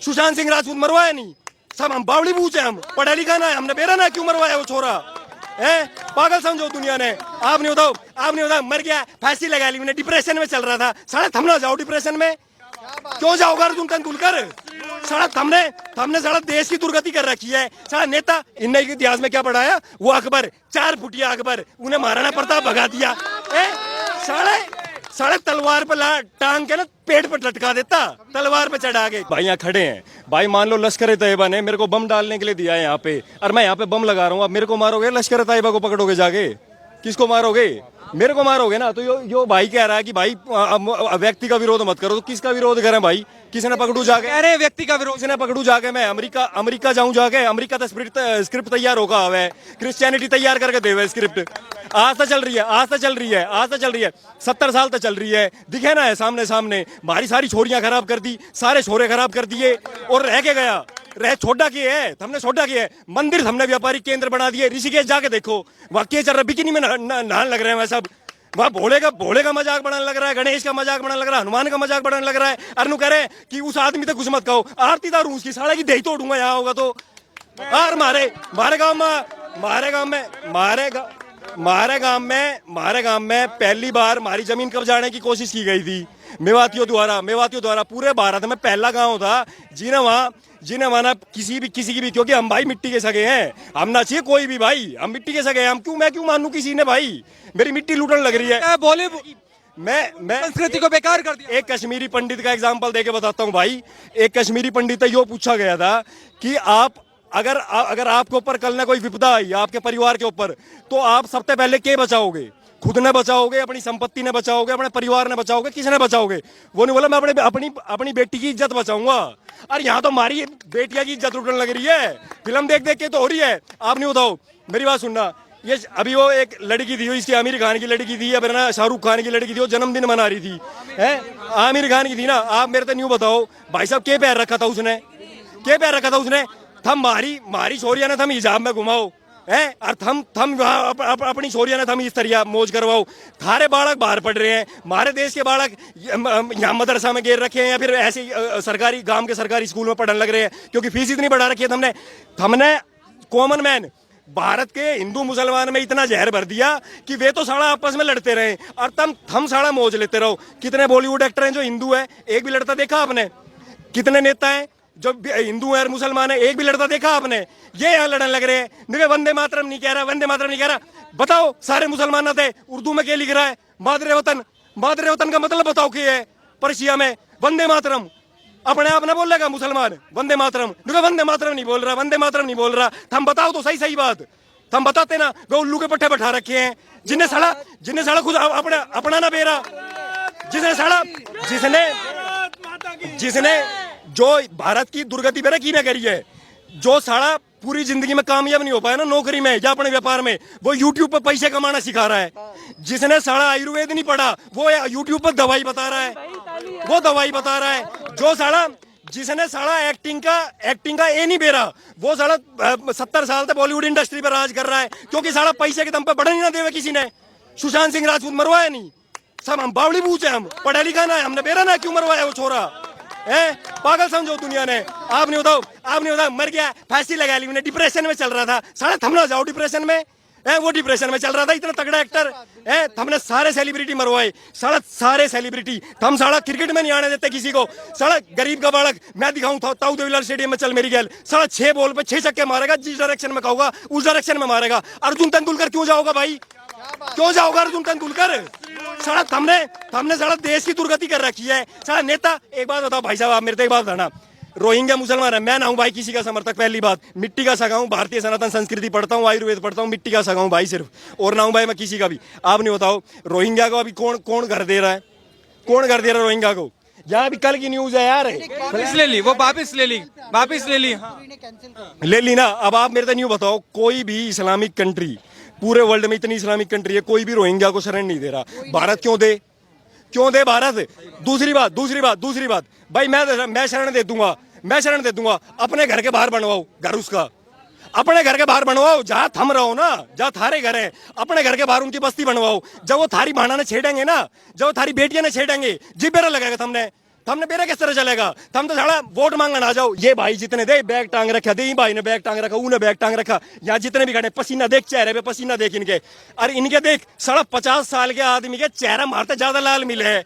सुशांत सिंह राजपूत मरवाया नहीं, सब हम बावड़ी बूझे, हम पढ़ा लिखा ना है, हमने बेरा ना क्यों मरवाया वो छोरा है? पागल समझो दुनिया ने। आपने बताओ मर गया, फांसी लगा ली, मैंने डिप्रेशन में चल रहा था, साला थम ना जाओ डिप्रेशन में, क्यों जाओगे अर्जुन तेंदुलकर? साला हमने साला देश की दुर्गति कर रखी है। साला नेता इनने इतिहास में क्या पढ़ाया? वो अकबर, 4 फुटिया अकबर, उन्हें महाराणा प्रताप भगा दिया। साले तलवार पे टांग के ना पेट पर लटका देता, तलवार पे चढ़ा के। भाई यहाँ खड़े हैं, भाई मान लो लश्कर तैयबा ने मेरे को बम डालने के लिए दिया है यहाँ पे, और मैं यहाँ पे बम लगा रहा हूँ, अब मेरे को मारोगे? लश्कर तैयबा को पकड़ोगे जाके? किसको मारोगे? मेरे को मारोगे ना। तो यो भाई कह रहा है कि भाई व्यक्ति का विरोध मत करो, तो किसका विरोध करें भाई? किसी ने पकड़ू जाके? अरे व्यक्ति का विरोध, किसी ने पकड़ू जाके? मैं अमेरिका जाऊं जाके? अमेरिका तो स्क्रिप्ट तैयार होगा है, क्रिश्चियनिटी तैयार करके देवे स्क्रिप्ट। आज तो चल रही है 70 साल तक चल रही है, दिखे ना है सामने। हमारी सारी छोरियां खराब कर दी, सारे छोरे खराब कर दिए, और रह के गया छोटा किए है, हमने छोटा किया है। मंदिर हमने व्यापारिक केंद्र बना दिए। ऋषिकेश जाके देखो, वहाँ के चल रहा, बिकिनी में नहाने लग रहे हैं सब। वहाँ भोले का मजाक बनाने लग रहा है, गणेश का मजाक बनाने लग रहा है, हनुमान का मजाक बनाने लग रहा है। अरनू कह रहे कि उस आदमी तक कुछ मत कहो, आरती दारू उसकी साले की दही तोड़ूंगा यहाँ होगा तो। और मारे गांव में पहली बार हमारी जमीन कब्जाने की कोशिश की गई थी मेवातियों द्वारा। पूरे भारत में पहला गांव था जिन्हें वहां किसी की भी, क्योंकि हम भाई मिट्टी के सगे हैं, हम ना चाहिए कोई भी भाई, हम मिट्टी के सगे हैं, मैं क्यों मानूं किसी ने? भाई मेरी मिट्टी लूटने लग रही है। बोले मैं संस्कृति को बेकार कर दिया। एक कश्मीरी पंडित का एग्जांपल देके बताता हूँ भाई। एक कश्मीरी पंडित यो पूछा गया था कि आप अगर आपके ऊपर कल ना कोई विपदा आई आपके परिवार के ऊपर, तो आप सबसे पहले क्या बचाओगे? खुद ने बचाओगे, अपनी संपत्ति ने बचाओगे, अपने परिवार ने बचाओगे, किसने बचाओगे? वो नहीं बोला मैं अपनी बेटी की इज्जत बचाऊंगा। अरे यहाँ तो हमारी बेटिया की इज्जत उठने लग रही है, फिल्म देख के तो हो रही है। आप नहीं बताओ, मेरी बात सुनना। ये अभी वो एक लड़की थी, इसकी आमिर खान की लड़की थी, या फिर ना शाहरुख खान की लड़की थी, वो जन्मदिन मना रही थी, है आमिर खान की थी ना। आप मेरे तो न्यू बताओ भाई साहब, क्या पैर रखा था उसने? थम मारी छोरिया ने थम हिजाब में घुमाओ है, और थम अपनी छोरिया ने थम इस तरह मौज करवाओ। थारे बालक बाहर पढ़ रहे हैं, हमारे देश के बालक यहाँ मदरसा में गिर रखे हैं, या फिर ऐसे सरकारी गांव के सरकारी स्कूल में पढ़ने लग रहे हैं, क्योंकि फीस इतनी बढ़ा रखी है। हमने कॉमन मैन भारत के हिंदू मुसलमान में इतना जहर भर दिया कि वे तो साला आपस में लड़ते रहे, और हम साला मौज लेते रहो। कितने बॉलीवुड एक्टर हैं जो हिंदू है? एक भी लड़ता देखा आपने? कितने नेता हैं जो हिंदू है और मुसलमान है? एक भी लड़ता देखा आपने? ये यहाँ लड़ने लग रहे हैं। वंदे मातरम नहीं कह रहा। बताओ, सारे मुसलमान थे, उर्दू में क्या लिख रहा है? मादरे वतन का मतलब बताओ क्या है? पर्शिया में वंदे मातरम, अपने आप ना बोलेगा मुसलमान वंदे मातरम नहीं बोल रहा। हम बताओ तो सही बात, हम बताते ना। वे उल्लू के पट्टे बैठा रखे हैं, जिन्हें साला खुद अपना ना बेरा, जिसने जो भारत की दुर्गति पे की ना करी है, जो साला पूरी जिंदगी में कामयाब नहीं हो पाया ना नौकरी में या अपने व्यापार में, वो यूट्यूब पर पैसे कमाना सिखा रहा है। जिसने साला आयुर्वेद नहीं पढ़ा, वो यूट्यूब पर दवाई बता रहा है। जो साला जिसने साला एक्टिंग का ए नहीं बेरा, वो साला 70 साल तक बॉलीवुड इंडस्ट्री पर राज कर रहा है, क्योंकि साला पैसे के दम पे बढ़ने ना देवे किसी ने। सुशांत सिंह राजपूत मरवाया नहीं, सब हम बावड़ी बूझे, हम पढ़ा लिखा ना है, हमने बेरा ना क्यों मरवाया वो छोरा है? पागल समझो दुनिया ने। आप नहीं बताओ मर गया, फांसी लगा ली, मैंने डिप्रेशन में चल रहा था। साला थम ना जाओ डिप्रेशन में, वो डिप्रेशन में चल रहा था, इतना तगड़ा एक्टर है। हमने सारे सेलिब्रिटी मरवाए, सारे सेलिब्रिटी। हम साला क्रिकेट में नहीं आने देते किसी को। साला गरीब का बालक मैं दिखाऊं ताऊ देवीलाल स्टेडियम में चल मेरी गैल, साला 6 बॉल पे 6 छक्के मारेगा, जिस डायरेक्शन में कहूंगा उस डायरेक्शन में मारेगा। अर्जुन तेंदुलकर क्यों जाओगा भाई? क्यों जाओगा अर्जुन तेंदुलकर? साला हमने साला देश की दुर्गति कर रखी है। साला नेता, एक बात बताओ भाई साहब, आप मेरे से एक बात बताना। रोहिंग्या मुसलमान है, मैं ना हूं भाई किसी का समर्थक। पहली बात, मिट्टी का सगा हूं, भारतीय सनातन संस्कृति पढ़ता हूं, आयुर्वेद पढ़ता हूं, मिट्टी का सगा हूं भाई सिर्फ, और ना हूं भाई मैं किसी का भी। आप नहीं बताओ रोहिंग्या को अभी कौन घर दे रहा है? कौन घर दे रहा है रोहिंग्या को? यहाँ भी कल की न्यूज है यार, वापस ले ली ना। अब आप मेरे से न्यू बताओ, कोई भी इस्लामिक कंट्री, पूरे वर्ल्ड में इतनी इस्लामिक कंट्री है, कोई भी रोहिंग्या को शरण नहीं दे रहा। भारत क्यों दे भारत? दूसरी बात भाई, मैं शरण दे दूंगा। अपने घर के बाहर बनवाओ घर उसका, अपने घर के बाहर बनवाओ, जहां थम रहो ना, जहां थारे घर है, अपने घर के बाहर उनकी बस्ती बनवाओ। जब वो थारी भाना ने छेड़ेंगे ना, जब वो थारी बेटियां ने छेड़ेंगे, जिब्बेरा लगेगा हमने मेरा किस तरह चलेगा? हम तो साला वोट मांगना आ जाओ। ये भाई जितने दे बैग टांग रखा, दे भाई ने बैग टांग रखा, ऊने बैग टांग रखा, यहाँ जितने भी खड़े पसीना देख चेहरे पे, पसीना देख इनके। अरे इनके देख साला 50 साल के आदमी के चेहरा मारते ज्यादा लाल मिले है।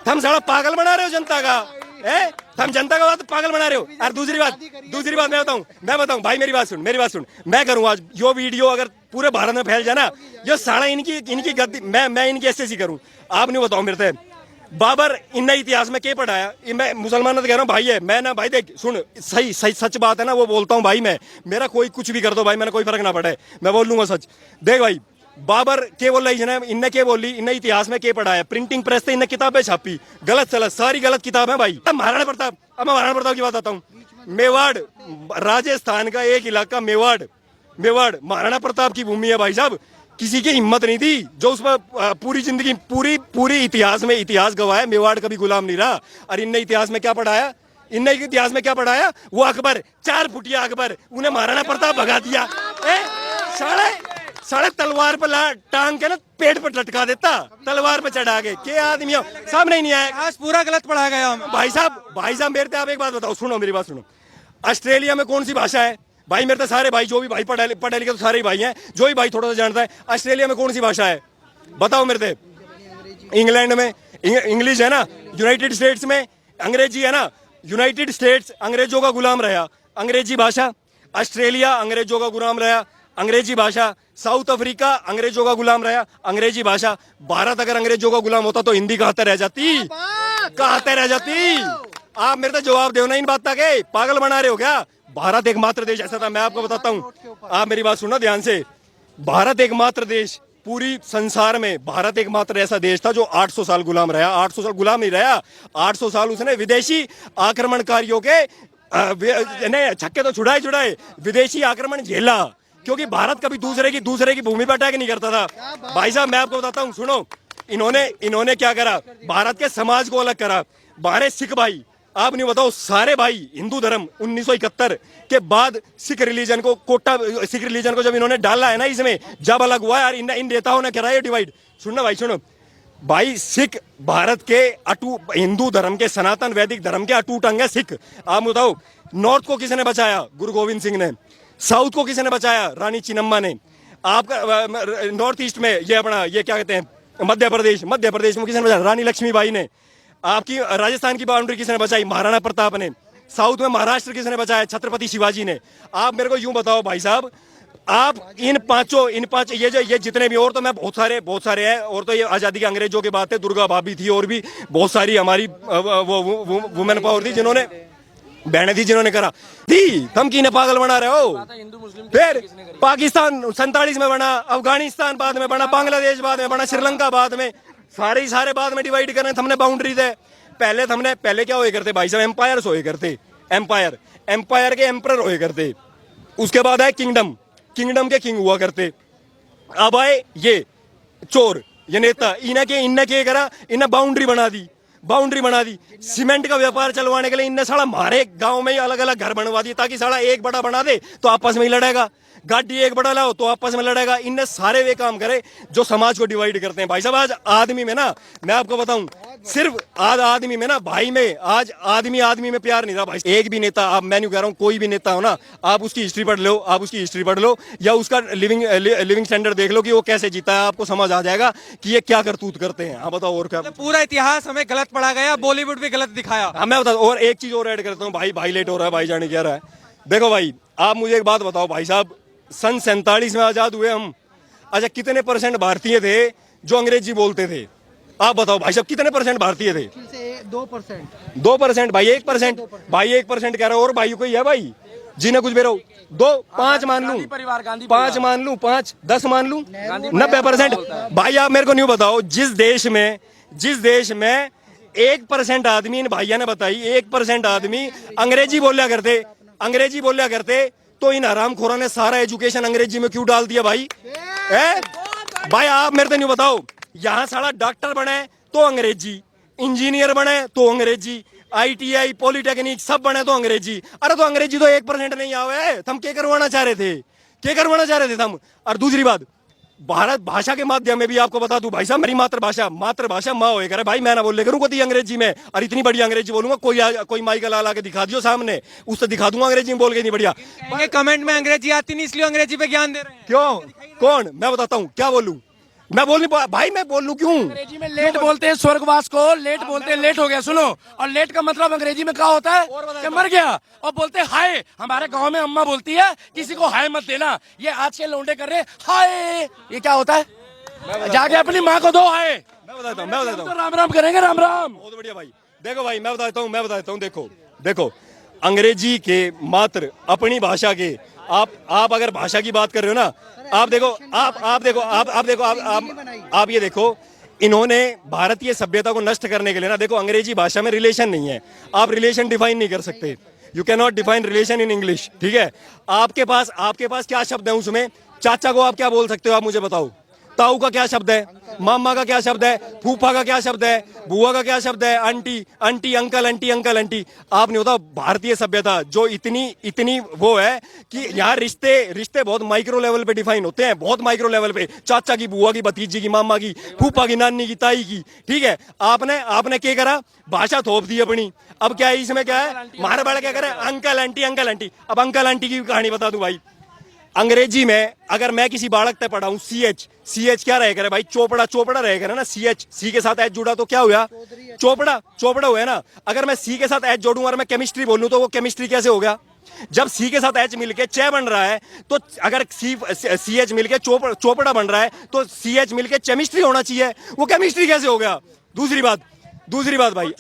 हम साला पागल बना रहे हो जनता का, हम जनता का बात पागल बना रहे हो। और दूसरी बात मैं बताऊं भाई, मेरी बात सुन, मैं करूं आज यो वीडियो अगर पूरे भारत में फैल जाए ना, ये साला इनकी गद्दी, मैं इनकी ऐसे करूं। आप नहीं बताओ मेरे से बाबर इन इतिहास में क्या पढ़ाया? मैं मुसलमान तो कह रहा हूँ भाई है, मैं ना भाई देख सुन, सही सच बात है ना वो बोलता हूँ भाई। मैं मेरा कोई कुछ भी कर दो भाई, मैंने कोई फर्क ना पड़े, मैं बोल लूंगा सच। देख भाई बाबर के बोल रही है, इनने के बोली, इनने इतिहास में के पढ़ाया? प्रिंटिंग प्रेस से इनने किताबें छापी, गलत सलत सारी गलत किताब है भाई। अब महाराणा प्रताप की बात आता हूँ। मेवाड़ राजस्थान का एक इलाका मेवाड़ महाराणा प्रताप की भूमि है भाई साहब। किसी की हिम्मत नहीं थी जो उस पर पूरी जिंदगी पूरी इतिहास गवाया। मेवाड़ कभी गुलाम नहीं रहा। और इनने इतिहास में क्या पढ़ाया? वो अकबर 4 फुटिया अकबर, उन्हें महाराणा प्रताप भगा दिया। साढ़े तलवार पर टांग के ना पेट पर लटका देता, तलवार पर चढ़ा के। क्या आदमी हो, सामने नहीं आया। आज पूरा गलत पढ़ा गया भाई साहब मेरे आप एक बात बताओ, सुनो मेरी बात सुनो। ऑस्ट्रेलिया में कौन सी भाषा है भाई? मेरे तो सारे भाई जो भी भाई पढ़े लिखे तो सारे ही भाई हैं, जो भी भाई थोड़ा सा जानता है। ऑस्ट्रेलिया में कौन सी भाषा है बताओ मेरे से? इंग्लैंड में इंग्लिश है ना, यूनाइटेड स्टेट्स में अंग्रेजी है ना। यूनाइटेड स्टेट्स अंग्रेजों का गुलाम रहा, अंग्रेजी भाषा। ऑस्ट्रेलिया अंग्रेजों का गुलाम रहा, अंग्रेजी भाषा। साउथ अफ्रीका अंग्रेजों का गुलाम रहा, अंग्रेजी भाषा। भारत अगर अंग्रेजों का गुलाम होता तो हिंदी कहाँ रह जाती? आप मेरे तो जवाब दो ना इन बात के, पागल बना रहे हो क्या? भारत एकमात्र देश ऐसा था, मैं आपको बताता हूँ, आप मेरी बात सुनना ध्यान से। भारत एकमात्र देश पूरी संसार में, भारत एकमात्र ऐसा देश था जो 800 साल गुलाम रहा। 800 साल गुलाम नहीं रहा, 800 साल उसने विदेशी आक्रमणकारियों के छक्के तो छुड़ाए, विदेशी आक्रमण झेला। क्योंकि भारत कभी दूसरे की भूमि पर अटैक नहीं करता था। भाई साहब मैं आपको बताता हूँ, सुनो। इन्होंने क्या करा? भारत के समाज को अलग करा। बाहर सिख भाई, आप नहीं बताओ, सारे भाई हिंदू धर्म 1971 के बाद सिख रिलीजन को जब इन्होंने डाला है ना, इसमें जब अलग हुआ यार, इन नेताओं ने कराया डिवाइड। सुनना भाई, सुनो भाई, सिख भारत के हिंदू धर्म के, सनातन वैदिक धर्म के अटूट अंग है सिख। आप बताओ नॉर्थ को किसने बचाया? गुरु गोविंद सिंह ने। साउथ को किसने बचाया? रानी चिन्नम्मा ने। आपका नॉर्थ ईस्ट में ये क्या कहते हैं, मध्य प्रदेश में किसने बचाया? रानी लक्ष्मीबाई ने। आपकी राजस्थान की बाउंड्री किसने बचाई? महाराणा प्रताप ने। साउथ में महाराष्ट्र किसने बचाया? छत्रपति शिवाजी ने। आप मेरे को यूं बताओ भाई साहब, आप इन पांच ये जितने भी, और तो मैं बहुत सारे हैं, और तो ये आजादी के अंग्रेजों की बात है, दुर्गा भाभी थी, और भी बहुत सारी हमारी वो वुमेन पावर थी, जिन्होंने बहने थी, जिन्होंने करा थी। तुम की पागल बना रहे हो? फिर पाकिस्तान 47 में बना, अफगानिस्तान बाद में बना, बांग्लादेश बाद में बना, श्रीलंका बाद में, सारे बाद में डिवाइड करने हमने बाउंड्री थे। पहले क्या हुए करते भाई साहब? एम्पायर्स हुए करते, एम्पायर के एम्परर हुए करते। उसके बाद आए किंगडम के किंग हुआ करते। अब आए ये चोर, ये नेता, इन्हें क्या करा? इन्हें बाउंड्री बना दी। सीमेंट का व्यापार चलवाने के लिए इनने साला हमारे गांव में ही अलग अलग घर बनवा दिए, ताकि साला एक बड़ा बना दे तो आपस में ही लड़ेगा, गाड़ी एक बड़ा लाओ तो आपस में लड़ेगा। इनने सारे वे काम करे जो समाज को डिवाइड करते हैं। भाई साहब आज आदमी में ना, मैं आपको बताऊं, सिर्फ आज आदमी में ना, भाई में आज आदमी में प्यार नहीं रहा भाई। एक भी नेता, आप, मैं नहीं कह रहा हूं कोई भी नेता हो ना, आप उसकी हिस्ट्री पढ़ लो, या उसका लिविंग स्टैंडर्ड देख लो कि वो कैसे जीता है, आपको समझ आ जाएगा कि ये क्या करतूत करते हैं। हाँ बताओ और क्या? पूरा इतिहास हमें गलत पढ़ा गया, बॉलीवुड भी गलत दिखाया। हाँ मैं बता, और एक चीज और ऐड करता हूँ भाई लेट हो रहा है, भाई जाने क्या रहा है। देखो भाई, आप मुझे एक बात बताओ भाई साहब, सन 47 में आजाद हुए हम। अच्छा, कितने % भारतीय थे जो अंग्रेजी बोलते थे? आप बताओ भाई साहब, कितने % भारतीय थे? 2% भाई, 1% भाई, 1% कह रहा हूं। और भाई कोई है भाई जिन्हें कुछ बेरो? 2, 5 मान लूं, 5 मान लूं, 5, 10 मान लूं, 90%। भाई आप मेरे को नहीं बताओ, जिस देश में 1% आदमी, इन भाइया ने बताई, 1% आदमी अंग्रेजी बोलिया करते, तो इन हरामखोरों ने सारा एजुकेशन अंग्रेजी में क्यों डाल दिया भाई? भाई आप मेरे को नहीं बताओ, यहाँ सारा डॉक्टर बने तो अंग्रेजी, इंजीनियर बने तो अंग्रेजी, ITI पॉलिटेक्निक सब बने तो अंग्रेजी। अरे तो अंग्रेजी तो 1% नहीं आवे, तुम क्या करवाना चाह रहे थे तुम? और दूसरी बात, भारत भाषा के माध्यम में भी आपको बता दूं भाई साहब, मेरी मातृभाषा माँ होएगा रे भाई, मैं ना बोल ले करूँ कोई अंग्रेजी में, और इतनी बड़ी अंग्रेजी बोलूंगा, कोई माई का लाल आके दिखा दियो सामने, उससे दिखा दूंगा अंग्रेजी में बोल के नहीं बढ़िया। कहेंगे कमेंट में अंग्रेजी आती नहीं इसलिए अंग्रेजी पे ज्ञान दे रहे हैं। क्यों, कौन, मैं बताता हूँ क्या बोलूं, मैं बोल नहीं भाई, मैं बोल लूं क्यों? अंग्रेजी में लेट बोलते हैं, स्वर्गवास को लेट बोलते हैं, लेट हो गया सुनो। और लेट का मतलब अंग्रेजी में क्या होता है कि मर गया। और बोलते हैं हाय, हमारे गांव में अम्मा बोलती है किसी को हाय मत देना, ये आज के लौंडे कर रहे हैं हाय, ये क्या होता है? जाके अपनी माँ को दो हाय। मैं बताता हूँ तो राम राम करेंगे, राम राम। बहुत बढ़िया भाई। देखो भाई मैं बताता हूँ, देखो अंग्रेजी के मात्र अपनी भाषा के, आप अगर भाषा की बात कर रहे हो ना, आप ये देखो, इन्होंने भारतीय सभ्यता को नष्ट करने के लिए ना, देखो अंग्रेजी भाषा में रिलेशन नहीं है, आप रिलेशन डिफाइन नहीं कर सकते, you can not define relation in English, ठीक है? आपके पास क्या शब्द है उसमें? चाचा को आप क्या बोल सकते हो, आप मुझे बताओ। ताऊ का क्या शब्द है? मामा का क्या शब्द है? फूफा का क्या शब्द है? बुआ का क्या शब्द है? Aunty uncle, aunty. आप नहीं होता भारतीय सभ्यता जो इतनी वो है कि यहाँ रिश्ते बहुत माइक्रो लेवल पे डिफाइन होते हैं, बहुत माइक्रो लेवल पे, चाचा की, बुआ की, भतीजी की, मामा की, फूफा की, नानी की, ताई की, ठीक है? आपने क्या करा? भाषा थोप दी अपनी। अब क्या है इसमें, क्या है? हमारे बड़ा क्या करे? Uncle aunty. अब अंकल आंटी की कहानी बता दूं भाई, अंग्रेजी में अगर मैं किसी बालक तक पढ़ाऊं, CH क्या रहेगा भाई? चोपड़ा रहेगा ना, सी के साथ एच जुड़ा तो क्या हुआ? चोपड़ा हुआ ना। अगर मैं सी के साथ एच जोड़ूं और मैं केमिस्ट्री बोलूं तो वो केमिस्ट्री कैसे हो गया? जब सी के साथ एच मिलके चे बन रहा है, तो अगर CH मिलके चोपड़ा बन रहा है, तो CH मिलके केमिस्ट्री होना चाहिए, वो केमिस्ट्री कैसे हो गया? दूसरी बात भाई,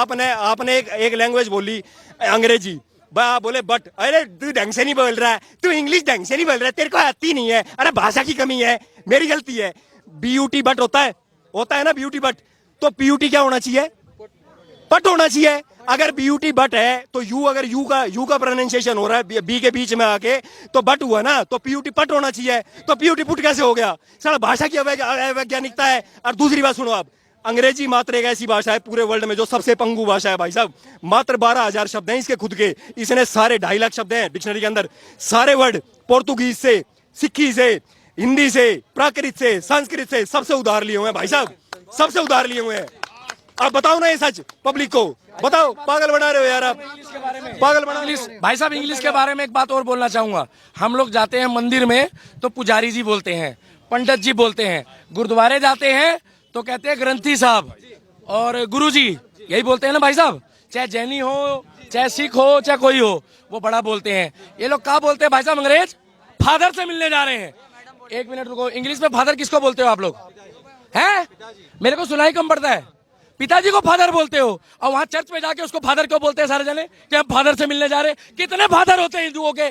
आपने एक लैंग्वेज बोली अंग्रेजी, आप बोले बट, अरे तू ढंग से नहीं बोल रहा है, तू इंग्लिश ढंग से नहीं बोल रहा है, तेरे को आती नहीं है, अरे भाषा की कमी है, मेरी गलती है। BUT बट होता है ना, BUT बट, तो PUT क्या होना चाहिए? पट होना चाहिए। अगर BUT बट है तो अगर यू का प्रोनाउंसिएशन हो रहा है बी के बीच में आके, तो बट हुआ ना, तो PUT पट होना चाहिए, तो PUT पुट कैसे हो गया? सारा भाषा की अवैज्ञानिकता है। और दूसरी बात सुनो, आप अंग्रेजी मात्र एक ऐसी भाषा है पूरे वर्ल्ड में जो सबसे पंगु भाषा है भाई साहब। मात्र 12,000 शब्द हैं इसके खुद के, इसने सारे 2.5 लाख शब्द हैं डिक्शनरी के अंदर, सारे वर्ड पोर्तुगीज से, सिक्की से, हिंदी से, प्राकृत से, संस्कृत से, सबसे उधार लिए हुए हैं भाई साहब, सबसे उधार लिए हुए हैं। आप बताओ ना ये सच पब्लिक को, बताओ, पागल बना रहे हो यार आप, पागल बना रहे हो। भाई साहब इंग्लिश के बारे में एक बात और बोलना चाहूंगा। हम लोग जाते हैं मंदिर में तो पुजारी जी बोलते हैं, पंडित जी बोलते हैं, गुरुद्वारे जाते हैं तो कहते हैं ग्रंथी साहब और गुरु जी, यही बोलते हैं ना भाई साहब। चाहे जैनी हो, चाहे सिख हो, चाहे कोई हो, वो बड़ा बोलते हैं। ये लोग क्या बोलते हैं भाई साहब? अंग्रेज फादर से मिलने जा रहे हैं। एक मिनट रुको, इंग्लिश में फादर किसको बोलते हो आप लोग? हैं? मेरे को सुनाई कम पड़ता है। पिताजी को फादर बोलते हो, और वहां चर्च में जाके उसको फादर क्यों बोलते हैं सारे जने कि हम फादर से मिलने जा रहे हैं? कितने फादर होते हैं हिंदुओं के?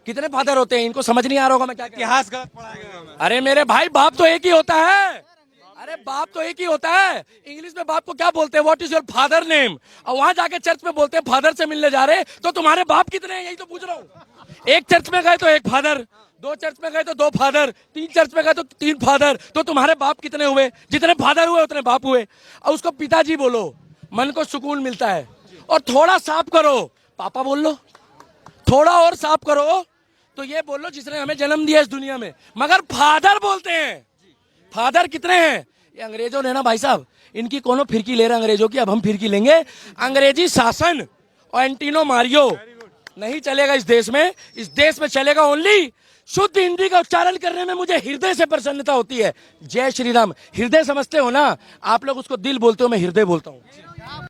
कितने फादर होते हैं? इनको समझ नहीं आ रहा होगा मैं क्या। इतिहास गलत पढ़ाया गया हमें। अरे मेरे भाई, बाप तो एक ही होता है। अरे बाप तो एक ही होता है। इंग्लिश में बाप को क्या बोलते हैं? What is your father name? और वहां जाके चर्च में बोलते हैं फादर से मिलने जा रहे, तो तुम्हारे बाप कितने हैं? यही तो पूछ रहा हूँ। एक चर्च में गए तो एक फादर, 2 चर्च में गए तो 2 फादर, 3 चर्च में गए तो 3 फादर, तो तुम्हारे बाप कितने हुए? जितने फादर हुए उतने बाप हुए। और उसको पिताजी बोलो, मन को सुकून मिलता है। और थोड़ा साफ करो, पापा बोल लो। थोड़ा और साफ करो तो ये बोल लो जिसने हमें जन्म दिया इस दुनिया में, मगर फादर बोलते हैं। फादर कितने हैं? ये अंग्रेजों ने ना भाई साहब, इनकी कोनो फिरकी ले रहे अंग्रेजों की, अब हम फिरकी लेंगे। अंग्रेजी शासन और एंटीनो मारियो नहीं चलेगा इस देश में। इस देश में चलेगा ओनली शुद्ध हिंदी का उच्चारण करने में मुझे हृदय से प्रसन्नता होती है। जय श्री राम। हृदय समझते हो ना आप लोग, उसको दिल बोलते हो, मैं हृदय बोलता हूँ।